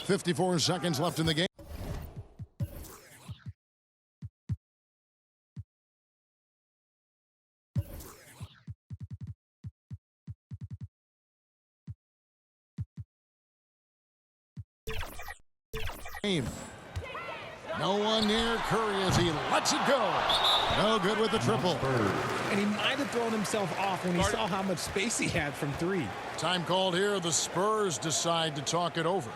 54 seconds left in the game. No one near Curry as he lets it go. No good with the triple. And he might have thrown himself off when he saw how much space he had from three. Time called here. The Spurs decide to talk it over.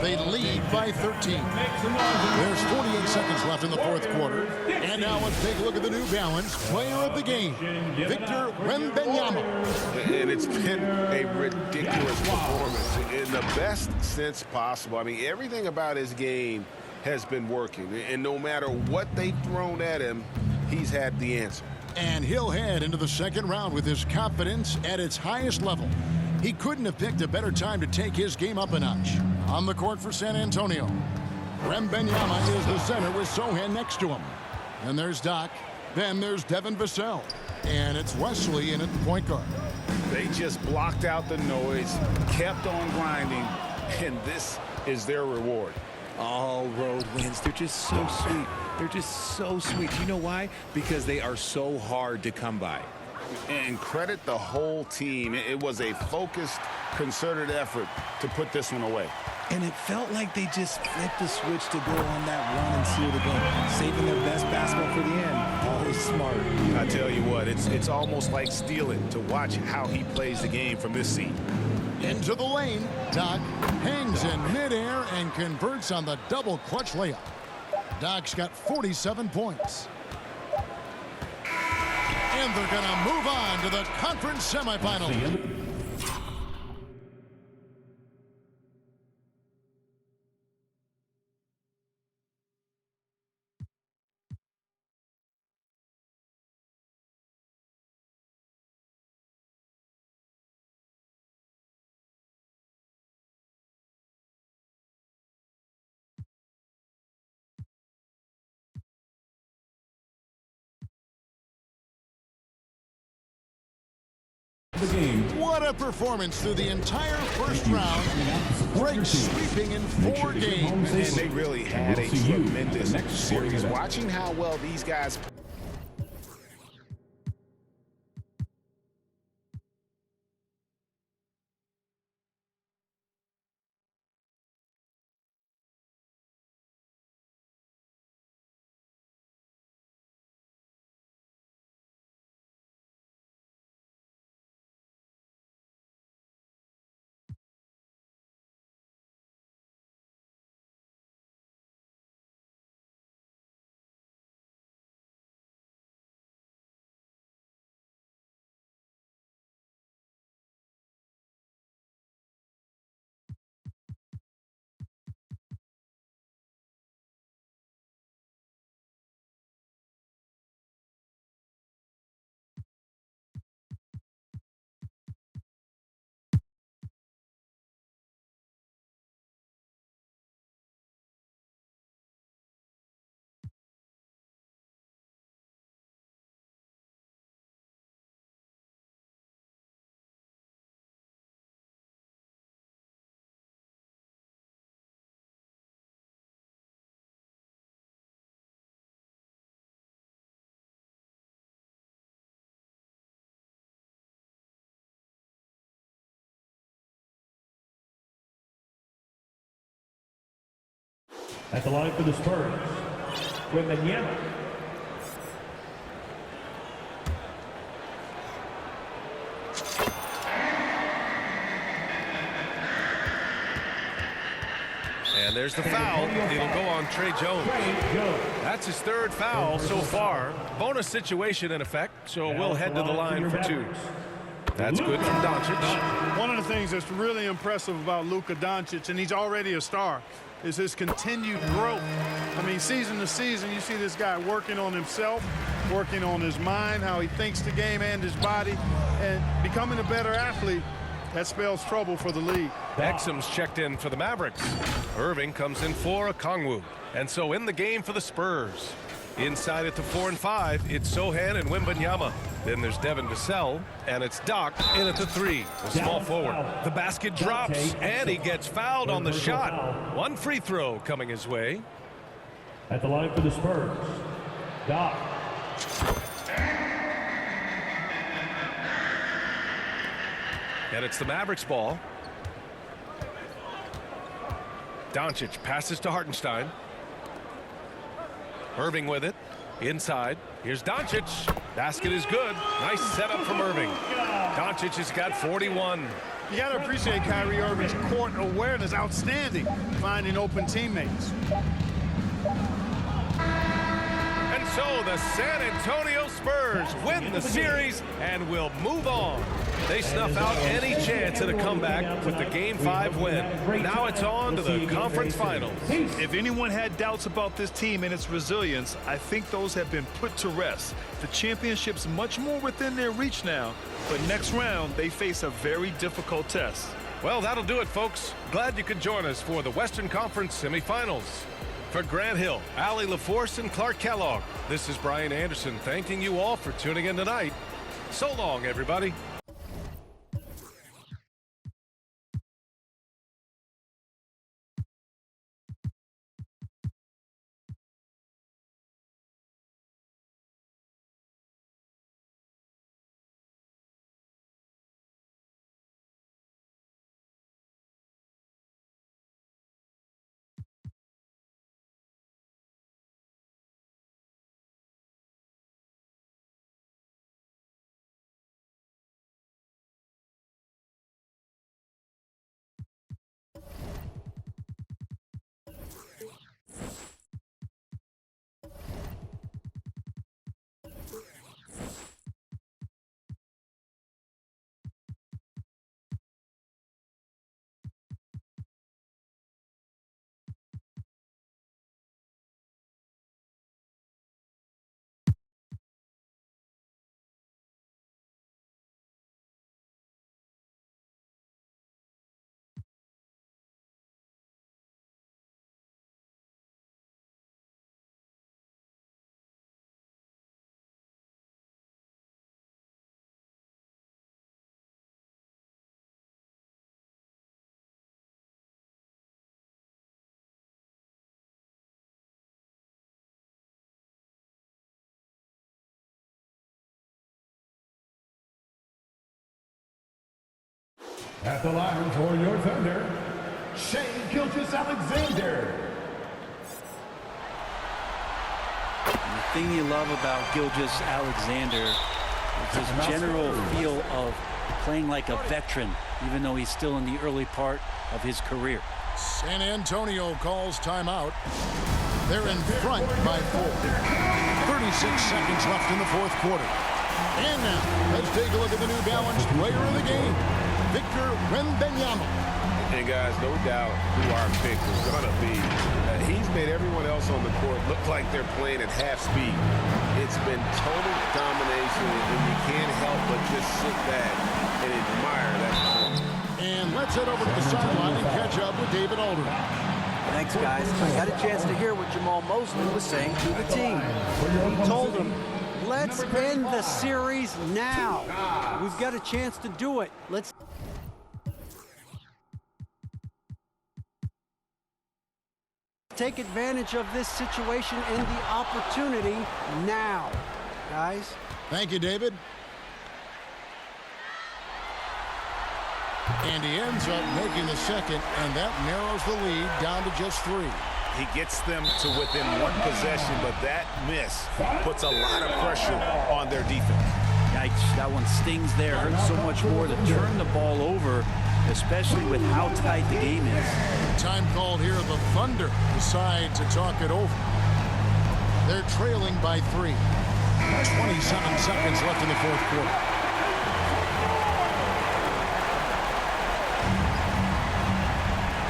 They lead by 13. There's 48 seconds left in the fourth quarter. And now let's take a look at the New Balance player of the game, Victor Wembanyama. And it's been a ridiculous performance in the best sense possible. I mean, everything about his game has been working. And no matter what they've thrown at him, he's had the answer. And he'll head into the second round with his confidence at its highest level. He couldn't have picked a better time to take his game up a notch. On the court for San Antonio, Wembanyama is the center with Sochan next to him. And there's Doc. Then there's Devin Vassell. And it's Wesley in at the point guard. They just blocked out the noise, kept on grinding, and this is their reward. All road wins. They're just so sweet. They're just so sweet. You know why? Because they are so hard to come by. And credit the whole team. It was a focused, concerted effort to put this one away. And it felt like they just flipped the switch to go on that run and seal the game, saving their best basketball for the end. Always smart. I tell you what, it's almost like stealing to watch how he plays the game from this seat. Into the lane, Doc hangs in midair and converts on the double clutch layup. Doc's got 47 points. And they're going to move on to the conference semifinals. What a performance through the entire first round. Breaks sweeping in 4 games. And they really had a tremendous series. Watching how well these guys At the line for the Spurs, Wembanyama. And there's the foul. It'll go on Tre Jones. That's his 3rd foul so far. Bonus situation in effect, so we'll head to the line for 2. That's good from Doncic. One of the things that's really impressive about Luka Doncic, and he's already a star, is his continued growth. I mean, season to season, you see this guy working on himself, working on his mind, how he thinks the game and his body, and becoming a better athlete. That spells trouble for the league. Exum's checked in for the Mavericks. Irving comes in for Okongwu. And so in the game for the Spurs. Inside at the 4 and 5, it's Sochan and Wembanyama. Then there's Devin Vassell, and it's Doc in at the 3. The small forward. The basket drops, and he gets fouled on the shot. One free throw coming his way. At the line for the Spurs, Doc. And it's the Mavericks ball. Doncic passes to Hartenstein. Irving with it. Inside. Here's Doncic. Basket is good. Nice setup from Irving. Doncic has got 41. You got to appreciate Kyrie Irving's court awareness. Outstanding. Finding open teammates. And so the San Antonio Spurs win the series and will move on. They snuff out any chance at a comeback with the Game 5 win. Now it's on to the conference finals. If anyone had doubts about this team and its resilience, I think those have been put to rest. The championship's much more within their reach now, but next round they face a very difficult test. Well, that'll do it, folks. Glad you could join us for the Western Conference semifinals. For Grant Hill, Allie LaForce, and Clark Kellogg, this is Brian Anderson thanking you all for tuning in tonight. So long, everybody. At the line for your Thunder, Shai Gilgeous-Alexander. The thing you love about Gilgeous-Alexander is his general feel of playing like a veteran, even though he's still in the early part of his career. San Antonio calls timeout. They're in front by 4. 36 seconds left in the fourth quarter. And now, let's take a look at the New Balance player of the game, Victor Wembanyama. And guys, no doubt who our pick is going to be. He's made everyone else on the court look like they're playing at half speed. It's been total domination, and you can't help but just sit back and admire that performance. And let's head over to the sideline and catch up with David Aldridge. Thanks, guys. I got a chance to hear what Jamal Mosley was saying to the team. He told them, let's end the series now. We've got a chance to do it. Let's take advantage of this situation and the opportunity now, guys. Thank you, David. And he ends up making the second, and that narrows the lead down to just 3. He gets them to within one possession, but that miss puts a lot of pressure on their defense. Yikes, that one stings there. Hurts so much more to turn the ball over, especially with how tight the game is. Time called here. The Thunder decide to talk it over. They're trailing by 3. 27 seconds left in the fourth quarter.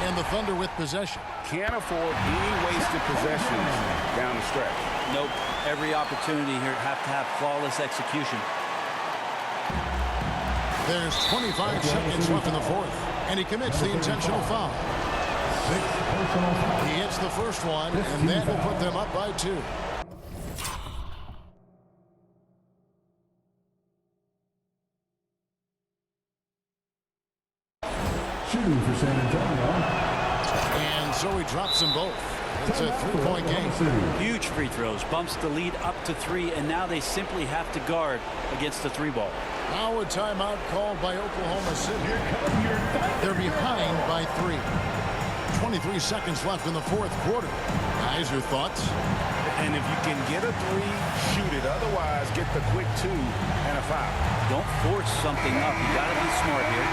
And the Thunder with possession. Can't afford any wasted possessions down the stretch. Nope. Every opportunity here have to have flawless execution. There's 25 seconds left in the fourth, and he commits the intentional foul. He hits the first one, and that will put them up by 2. so he drops them both. It's a three-point game. Huge free throws, bumps the lead up to 3, and now they simply have to guard against the 3-ball. Now a timeout called by Oklahoma City. They're behind by 3. 23 seconds left in the fourth quarter. Guys, your thoughts? And if you can get a 3, shoot it. Otherwise, get the quick 2 and a foul. Don't force something up. You got to be smart here.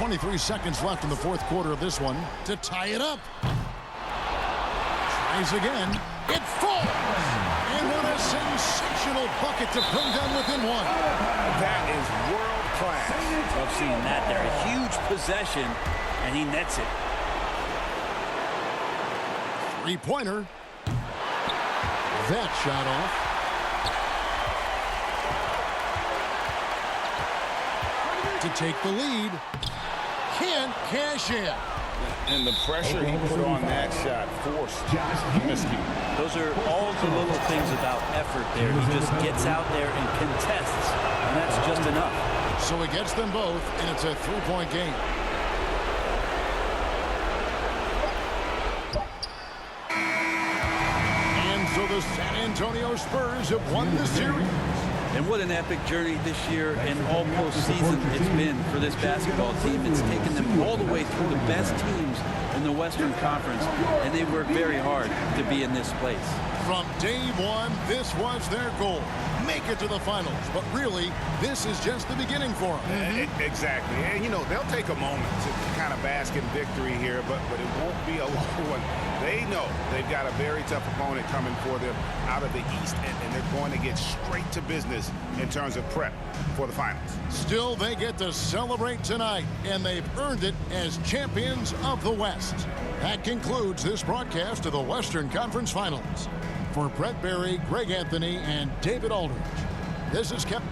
23 seconds left in the fourth quarter of this one to tie it up. Tries again. It falls. And what a sensational bucket to bring them within 1. That is world class. Love seeing that there. A huge possession, and he nets it. Three-pointer. That shot off. To take the lead. Can't cash in. And the pressure he put on that shot forced miscue. Those are all the little things about effort there. He just gets out there and contests, and that's just enough. So he gets them both, and it's a three-point game. And so the San Antonio Spurs have won the series. And what an epic journey this year and all postseason it's been for this basketball team. It's taken them all the way through the best teams in the Western Conference, and they worked very hard to be in this place. From day one, this was their goal. Make it to the finals. But really, this is just the beginning for them. Exactly. And, you know, they'll take a moment to kind of bask in victory here, but it won't be a long one. They know they've got a very tough opponent coming for them out of the East, and they're going to get straight to business in terms of prep for the finals. Still, they get to celebrate tonight, and they've earned it as champions of the West. That concludes this broadcast of the Western Conference Finals. For Brett Barry, Greg Anthony, and David Aldridge, this is Kevin.